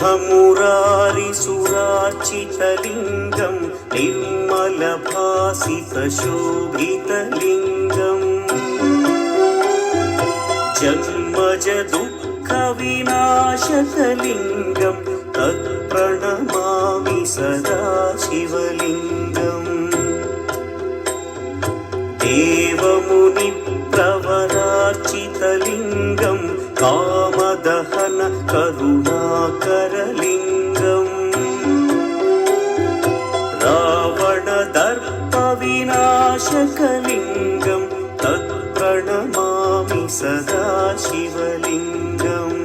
शुभमुरारिसुरार्चितलिङ्गं निर्मलभासितशोभितलिङ्गम् जन्मजदुःखविनाशकलिङ्गं तत्प्रणमामि सदा शिवलिङ्गम् देवमुनिप्रवरार्चितलिङ्गं कामदहन करुणाकरलिङ्गम् रावणदर्पविनाशकलिङ्गं तत्प्रणमामि सदा शिवलिङ्गम्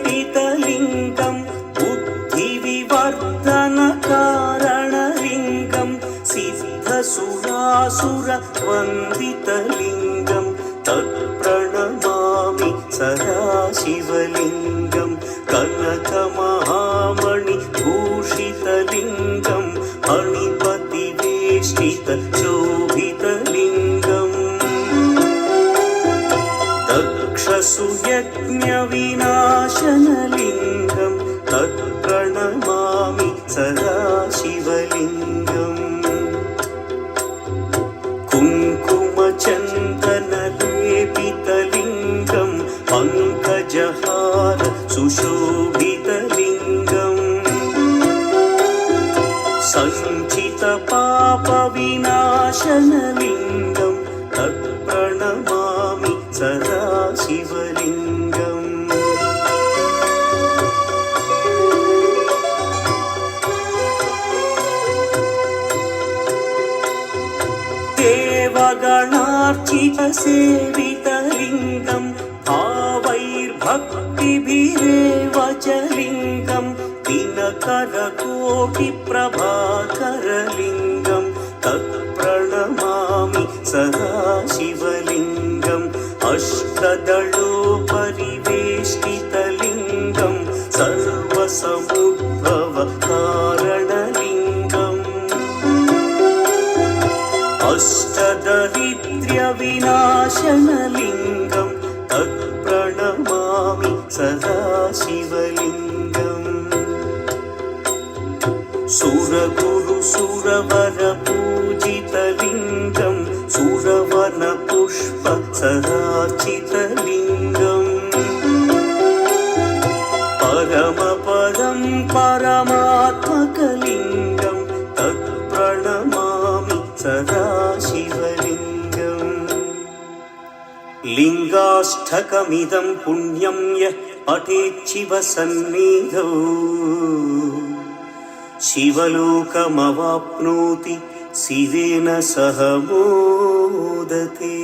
सर्वसुगन्धसुलेपितलिङ्गं बुद्धिविवर्धनकारणलिङ्गं सिद्धसुरासुरवन्दितलिङ्गं तत्प्रणमामि सदा शिवलिङ्गं कनकमहामणिभूषितलिङ्गं मणिपतिवेष्टितशोभितलिङ्गम् दक्षसुयज्ञविनाशनलिङ्गं तत्प्रणमामि सदा शिवलिङ्गम् कुङ्कुमचन्दनलेपितलिङ्गं पङ्कजहार सुशोभितलिङ्गम् सञ्चितपापविनाशनलिङ्गं तत्प्रणमामि सदा शिवलिङ्गम् देवगणार्चितसेवितलिङ्गं भावैर्भक्तिभिरेव च लिङ्गं दिनकरकोटिप्रभाकरलिङ्गं तत्प्रणमामि सदा शिवलिङ्गम् अष्टदलोपरिवेष्टितलिङ्गं सर्वसमुद्भवकारणलिङ्गम् अष्टदरिद्र्यविनाशनलिङ्गं तत्प्रणमामि सदा शिवलिङ्गम् सुरगुरुसुरवरपूजितलिङ्गं सुरवनपुष्पसरार्चितलिङ्गम् परमपदं परमात्मकलिङ्गं तत्प्रणमामि सदा शिवलिङ्गम् लिङ्गाष्टकमिदं पुण्यं यः पठेच्छिवसन्निधौ शिवलोकमवाप्नोति शिवेन सह मोदते।